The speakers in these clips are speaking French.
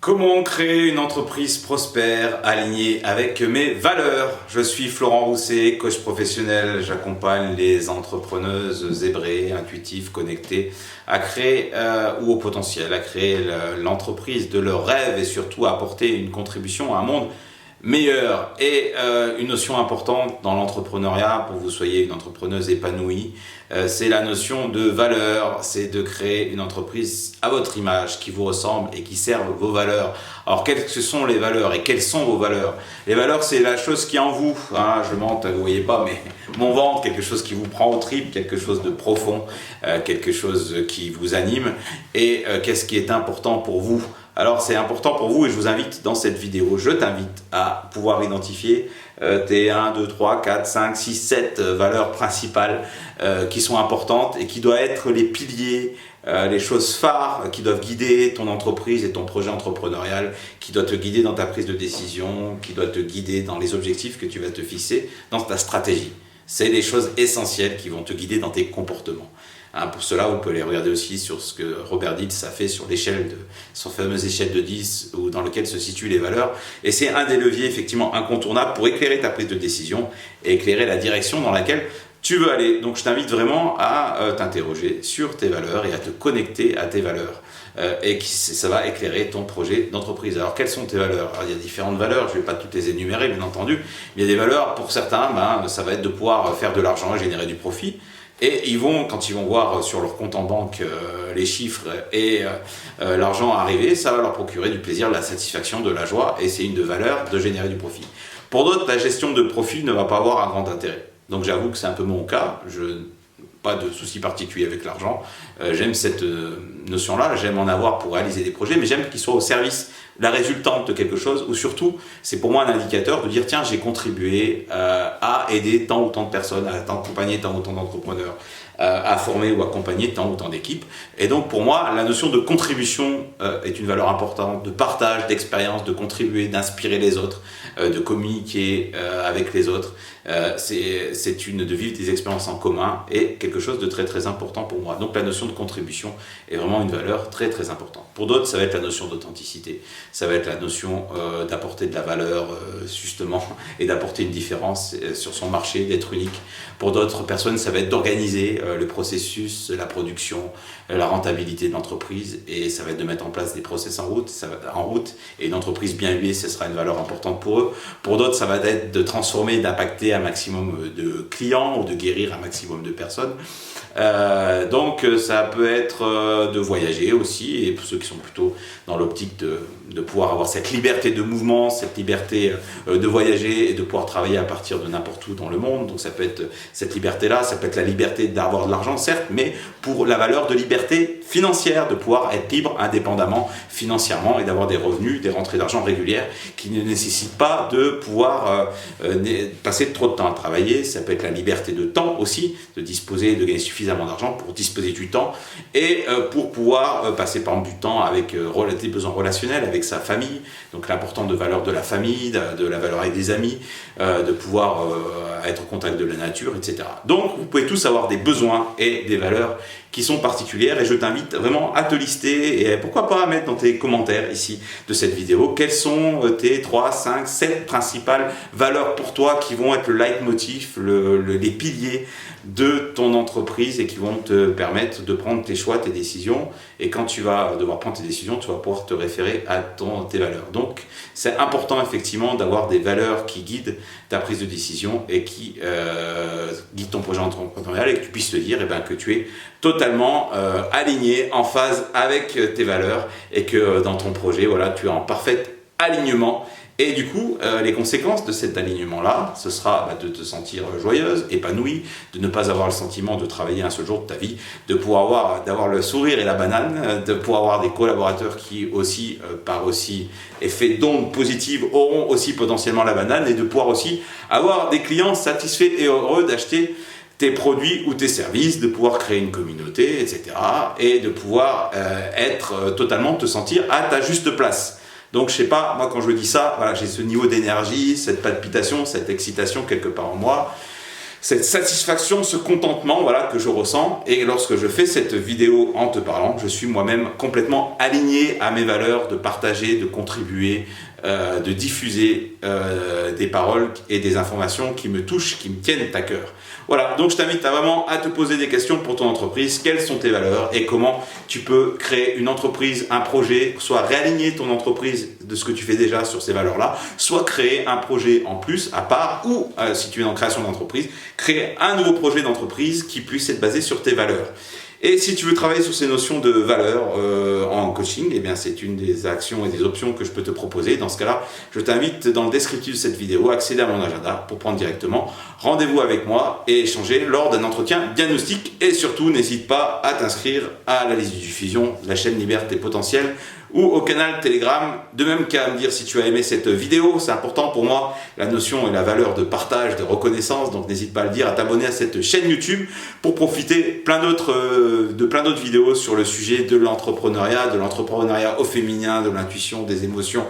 Comment créer une entreprise prospère, alignée avec mes valeurs? Je suis Florent Rousset, coach professionnel. J'accompagne les entrepreneuses zébrées, intuitives, connectées à créer ou au potentiel, à créer l'entreprise de leurs rêves et surtout à apporter une contribution à un monde meilleur. Et une notion importante dans l'entrepreneuriat pour que vous soyez une entrepreneuse épanouie, c'est la notion de valeur. C'est de créer une entreprise à votre image, qui vous ressemble et qui serve vos valeurs. Alors quelles sont les valeurs et quelles sont vos valeurs? Les valeurs, c'est la chose qui est en vous. Hein, je monte, vous voyez pas, mais mon ventre, quelque chose qui vous prend aux tripes, quelque chose de profond, quelque chose qui vous anime. Et qu'est-ce qui est important pour vous? Alors c'est important pour vous et je vous invite dans cette vidéo, je t'invite à pouvoir identifier tes 1, 2, 3, 4, 5, 6, 7 valeurs principales qui sont importantes et qui doivent être les piliers, les choses phares qui doivent guider ton entreprise et ton projet entrepreneurial, qui doivent te guider dans ta prise de décision, qui doivent te guider dans les objectifs que tu vas te fixer, dans ta stratégie. C'est les choses essentielles qui vont te guider dans tes comportements. Hein, pour cela, vous pouvez les regarder aussi sur ce que Robert Dilts a fait sur l'échelle de son fameuse échelle de 10 dans laquelle se situent les valeurs. Et c'est un des leviers effectivement incontournables pour éclairer ta prise de décision et éclairer la direction dans laquelle tu veux aller. Donc je t'invite vraiment à t'interroger sur tes valeurs et à te connecter à tes valeurs. Et ça va éclairer ton projet d'entreprise. Alors quelles sont tes valeurs? Alors, il y a différentes valeurs, je ne vais pas toutes les énumérer bien entendu. Il y a des valeurs, pour certains, ça va être de pouvoir faire de l'argent et générer du profit. Et quand ils vont voir sur leur compte en banque les chiffres et l'argent arriver, ça va leur procurer du plaisir, de la satisfaction, de la joie, et c'est une de valeur de générer du profit. Pour d'autres, la gestion de profit ne va pas avoir un grand intérêt. Donc j'avoue que c'est un peu mon cas, pas de souci particulier avec l'argent. J'aime cette notion-là, j'aime en avoir pour réaliser des projets, mais j'aime qu'il soit au service, la résultante de quelque chose, ou surtout, c'est pour moi un indicateur de dire, tiens, j'ai contribué à aider tant ou tant de personnes, à accompagner tant ou tant d'entrepreneurs, à former ou accompagner tant ou tant d'équipes. Et donc pour moi, la notion de contribution est une valeur importante, de partage, d'expérience, de contribuer, d'inspirer les autres, de communiquer avec les autres. De vivre des expériences en commun et quelque chose de très très important pour moi. Donc la notion de contribution est vraiment une valeur très très importante. Pour d'autres, ça va être la notion d'authenticité, ça va être la notion d'apporter de la valeur justement et d'apporter une différence sur son marché, d'être unique. Pour d'autres personnes, ça va être d'organiser le processus, la production, la rentabilité de l'entreprise, et ça va être de mettre en place des process en route, et une entreprise bien huilée, ce sera une valeur importante pour eux. Pour d'autres, ça va être de transformer, d'impacter un maximum de clients ou de guérir un maximum de personnes. Donc ça peut être de voyager aussi, et pour ceux qui sont plutôt dans l'optique de pouvoir avoir cette liberté de mouvement, cette liberté de voyager et de pouvoir travailler à partir de n'importe où dans le monde. Donc ça peut être cette liberté-là, ça peut être la liberté d'avoir de l'argent certes, mais pour la valeur de liberté financière, de pouvoir être libre indépendamment financièrement et d'avoir des revenus, des rentrées d'argent régulières qui ne nécessitent pas de pouvoir passer trop de temps à travailler. Ça peut être la liberté de temps aussi, de disposer, de gagner suffisamment d'argent pour disposer du temps et pour pouvoir passer par exemple du temps avec des besoins relationnels avec sa famille, donc l'importance de valeur de la famille, de la valeur avec des amis, de pouvoir être au contact de la nature, etc. Donc vous pouvez tous avoir des besoins et des valeurs qui sont particulières, et je t'invite vraiment à te lister et pourquoi pas à mettre dans tes commentaires ici de cette vidéo quelles sont tes 3, 5, 7 principales valeurs pour toi qui vont être le leitmotiv, les piliers de ton entreprise et qui vont te permettre de prendre tes choix, tes décisions, et quand tu vas devoir prendre tes décisions, tu vas pouvoir te référer à tes valeurs. Donc c'est important effectivement d'avoir des valeurs qui guident ta prise de décision et qui guident ton projet entrepreneurial, et que tu puisses te dire que tu es totalement aligné, en phase avec tes valeurs, et que dans ton projet, voilà, tu es en parfait alignement. Et du coup, les conséquences de cet alignement-là, ce sera de te sentir joyeuse, épanouie, de ne pas avoir le sentiment de travailler un seul jour de ta vie, de pouvoir d'avoir le sourire et la banane, de pouvoir avoir des collaborateurs qui aussi, par aussi effet d'onde positive, auront aussi potentiellement la banane, et de pouvoir aussi avoir des clients satisfaits et heureux d'acheter tes produits ou tes services, de pouvoir créer une communauté, etc. Et de pouvoir totalement te sentir à ta juste place. Donc je sais pas, moi quand je dis ça, voilà, j'ai ce niveau d'énergie, cette palpitation, cette excitation quelque part en moi. cette satisfaction, ce contentement, voilà, que je ressens. Et lorsque je fais cette vidéo en te parlant, je suis moi-même complètement aligné à mes valeurs de partager, de contribuer, de diffuser des paroles et des informations qui me touchent, qui me tiennent à cœur. Voilà, donc je t'invite vraiment à te poser des questions pour ton entreprise. Quelles sont tes valeurs et comment tu peux créer une entreprise, un projet, soit réaligner ton entreprise de ce que tu fais déjà sur ces valeurs-là, soit créer un projet en plus à part ou si tu es en création d'entreprise, créer un nouveau projet d'entreprise qui puisse être basé sur tes valeurs. Et si tu veux travailler sur ces notions de valeur en coaching, eh bien c'est une des actions et des options que je peux te proposer. Dans ce cas-là, je t'invite dans le descriptif de cette vidéo à accéder à mon agenda pour prendre directement rendez-vous avec moi et échanger lors d'un entretien diagnostic. Et surtout, n'hésite pas à t'inscrire à la liste de diffusion de la chaîne Libère tes potentiels ou au canal Telegram, de même qu'à me dire si tu as aimé cette vidéo. C'est important pour moi, la notion et la valeur de partage, de reconnaissance, donc n'hésite pas à le dire, à t'abonner à cette chaîne YouTube pour profiter de plein d'autres vidéos sur le sujet de l'entrepreneuriat au féminin, de l'intuition, des émotions,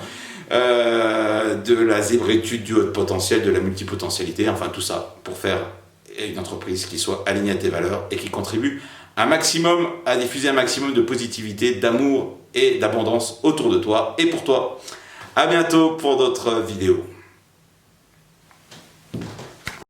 de la zébritude, du haut potentiel, de la multipotentialité, enfin tout ça pour faire une entreprise qui soit alignée à tes valeurs et qui contribue à diffuser un maximum de positivité, d'amour et d'abondance autour de toi et pour toi. À bientôt pour d'autres vidéos.